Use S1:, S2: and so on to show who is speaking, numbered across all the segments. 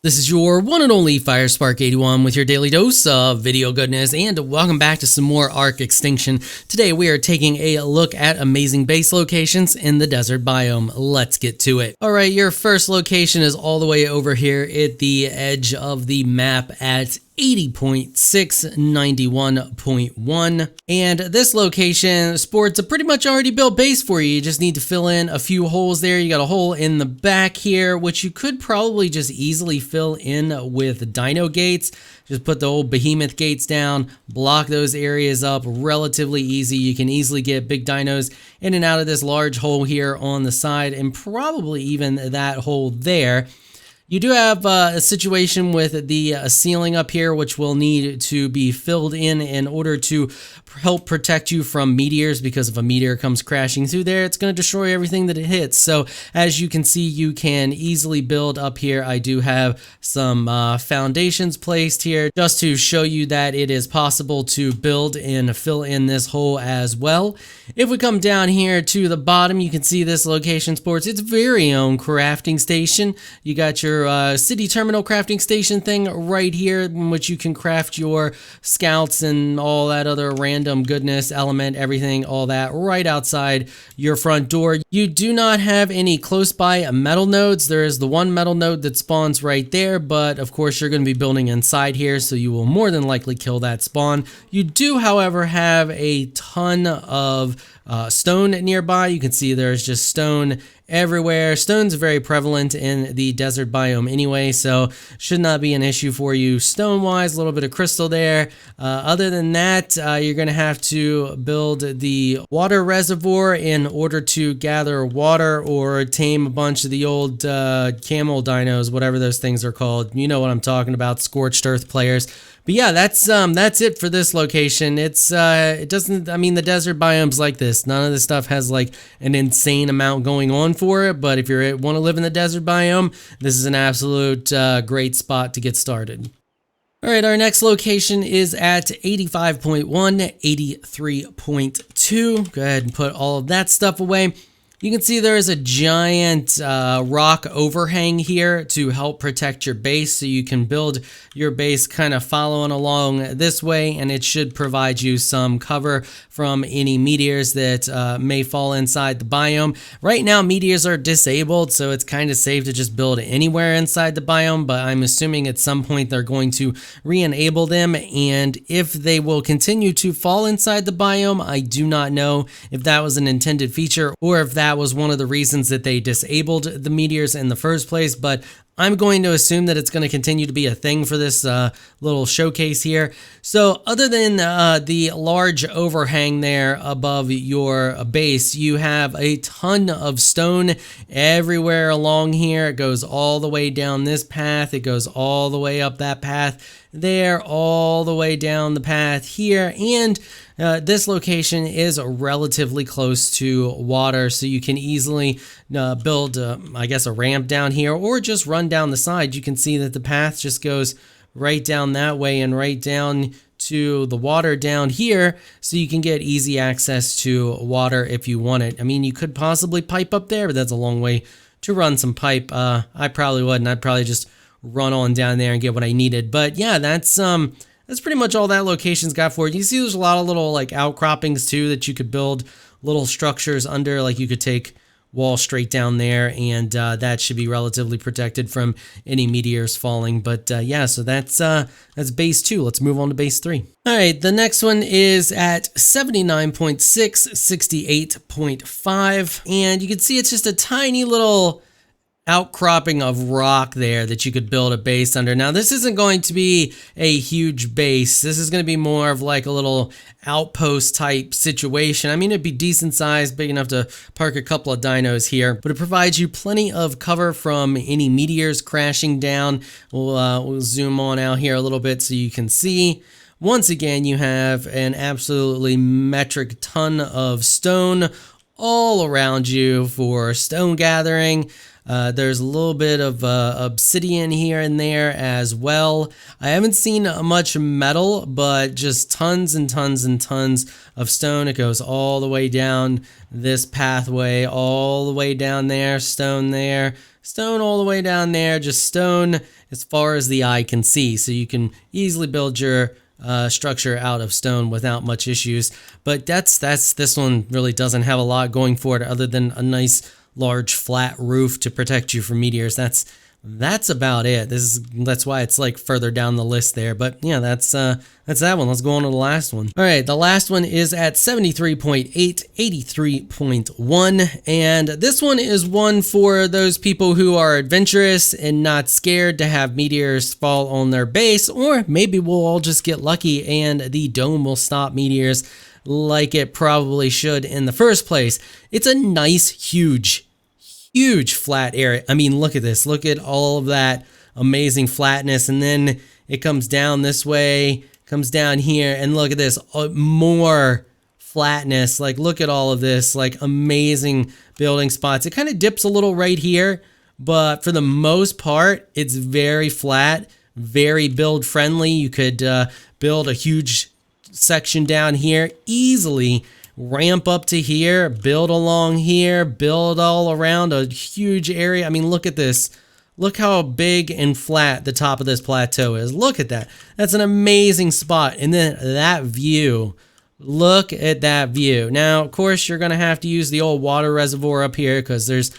S1: This is your one and only 𝙊𝙪𝙩𝙧𝙤 with your daily dose of video goodness, and welcome back to some more ARK Extinction. Today we are taking a look at amazing base locations in the desert biome. Let's get to it. Alright, your first location is all the way over here at the edge of the map at 80.691.1, and this location sports a pretty much already built base for you. You just need to fill in a few holes there. You got a hole in the back here, which you could probably just easily fill in with dino gates. Just put the old behemoth gates down, block those areas up, relatively easy. You can easily get big dinos in and out of this large hole here on the side, and probably even that hole there. You do have a situation with the ceiling up here, which will need to be filled in order to help protect you from meteors, because if a meteor comes crashing through there, it's going to destroy everything that it hits. So as you can see, you can easily build up here. I do have some foundations placed here just to show you that it is possible to build and fill in this hole as well. If we come down here to the bottom, you can see this location sports its very own crafting station. You got your city terminal crafting station thing right here, in which you can craft your scouts and all that other random goodness, element, everything, all that right outside your front door. You do not have any close by metal nodes. There is the one metal node that spawns right there, but of course you're going to be building inside here, so you will more than likely kill that spawn. You do, however, have a ton of stone nearby. You can see there's just stone everywhere. Stone's very prevalent in the desert biome anyway, so should not be an issue for you stone wise. A little bit of crystal there. Other than that, you're going to have to build the water reservoir in order to gather water or tame a bunch of the old camel dinos, whatever those things are called. You know what I'm talking about, scorched earth players. But yeah, that's it for this location. It doesn't, I mean, the desert biome's like this. None of this stuff has like an insane amount going on for it, but if you want to live in the desert biome, this is an absolute great spot to get started. All right, our next location is at 85.1, 83.2. Go ahead and put all of that stuff away. You can see there is a giant rock overhang here to help protect your base, so you can build your base kind of following along this way, and it should provide you some cover from any meteors that may fall inside the biome. Right now, meteors are disabled, so it's kind of safe to just build anywhere inside the biome, but I'm assuming at some point they're going to re-enable them, and if they will continue to fall inside the biome, I do not know if that was an intended feature or if that was one of the reasons that they disabled the meteors in the first place, but I'm going to assume that it's going to continue to be a thing for this little showcase here. So other than the large overhang there above your base, you have a ton of stone everywhere along here. It goes all the way down this path. It goes all the way up that path there, all the way down the path here, and this location is relatively close to water, so you can easily build, I guess, a ramp down here, or just run down the side. You can see that the path just goes right down that way and right down to the water down here, so you can get easy access to water if you want it. I mean, you could possibly pipe up there, but that's a long way to run some pipe. I probably wouldn't. I'd probably just run on down there and get what I needed. But yeah, that's pretty much all that location's got for it. You see there's a lot of little like outcroppings too that you could build little structures under. Like you could take wall straight down there, and that should be relatively protected from any meteors falling. But yeah, so that's base 2. Let's move on to base 3. All right, the next one is at 79.6, 68.5, and you can see it's just a tiny little outcropping of rock there that you could build a base under. Now, this isn't going to be a huge base. This is going to be more of like a little outpost type situation. I mean, it'd be decent size, big enough to park a couple of dinos here, but it provides you plenty of cover from any meteors crashing down. We'll zoom on out here a little bit so you can see. Once again, you have an absolutely metric ton of stone all around you for stone gathering. There's a little bit of obsidian here and there as well. I haven't seen much metal, but just tons and tons and tons of stone. It goes all the way down this pathway, all the way down there, stone there, Stone all the way down there, just stone as far as the eye can see. So you can easily build your structure out of stone without much issues. But this one really doesn't have a lot going for it other than a nice large flat roof to protect you from meteors. That's about it. That's why it's like further down the list there. But yeah, that's that one. Let's go on to the last one. All right, the last one is at 73.8, 83.1, and this one is one for those people who are adventurous and not scared to have meteors fall on their base, or maybe we'll all just get lucky and the dome will stop meteors like it probably should in the first place. It's a nice, huge flat area. I mean, look at this. Look at all of that amazing flatness. And then it comes down this way, comes down here, and look at this, more flatness. Like, look at all of this, like amazing building spots. It kind of dips a little right here, but for the most part, it's very flat, very build friendly. You could build a huge section down here easily, ramp up to here, build along here, build all around a huge area. I mean, look at this. Look how big and flat the top of this plateau is. Look at that. That's an amazing spot. And then that view. Look at that view. Now, of course, you're going to have to use the old water reservoir up here because there's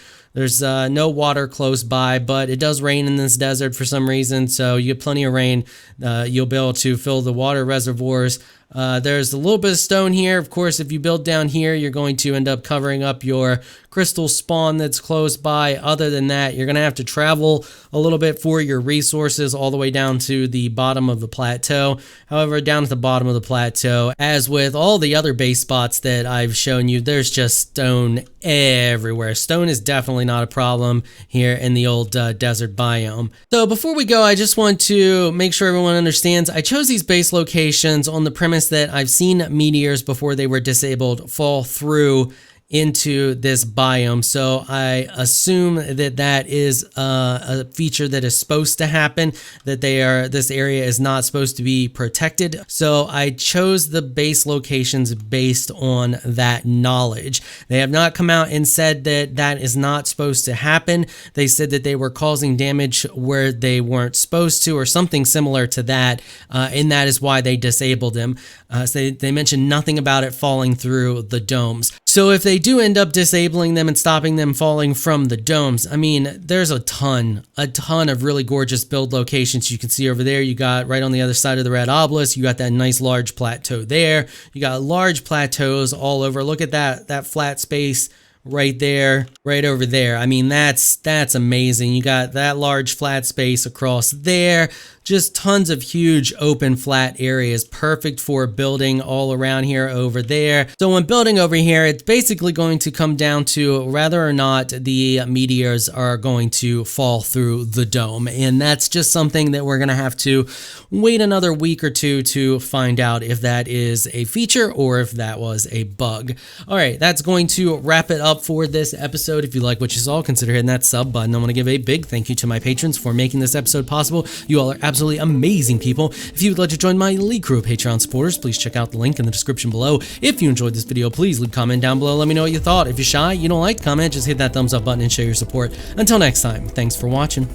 S1: no water close by, but it does rain in this desert for some reason, so you get plenty of rain. You'll be able to fill the water reservoirs. There's a little bit of stone here. Of course, if you build down here, you're going to end up covering up your crystal spawn that's close by. Other than that, you're going to have to travel a little bit for your resources all the way down to the bottom of the plateau. However, down at the bottom of the plateau, as with all the other base spots that I've shown you, there's just stone everywhere. Stone is definitely not a problem here in the old desert biome. So before we go, I just want to make sure everyone understands I chose these base locations on the premise that I've seen meteors before they were disabled fall through into this biome. So I assume that that is a feature that is supposed to happen, that this area is not supposed to be protected. So I chose the base locations based on that knowledge. They have not come out and said that that is not supposed to happen. They said that they were causing damage where they weren't supposed to, or something similar to that, and that is why they disabled them. So they mentioned nothing about it falling through the domes. So if they do end up disabling them and stopping them falling from the domes, I mean, there's a ton of really gorgeous build locations you can see over there. You got right on the other side of the red obelisk, you got that nice large plateau there. You got large plateaus all over. Look at that flat space right there, right over there. I mean, that's amazing. You got that large flat space across there. Just tons of huge open flat areas, perfect for building all around here over there. So when building over here, it's basically going to come down to whether or not the meteors are going to fall through the dome. And that's just something that we're going to have to wait another week or two to find out if that is a feature or if that was a bug. All right, that's going to wrap it up for this episode. If you like what you saw, consider hitting that sub button. I want to give a big thank you to my patrons for making this episode possible. You all are absolutely amazing people. If you would like to join my elite crew of Patreon supporters, please check out the link in the description below. If you enjoyed this video, please leave a comment down below. Let me know what you thought. If you're shy, you don't like to comment, just hit that thumbs up button and show your support. Until next time, thanks for watching.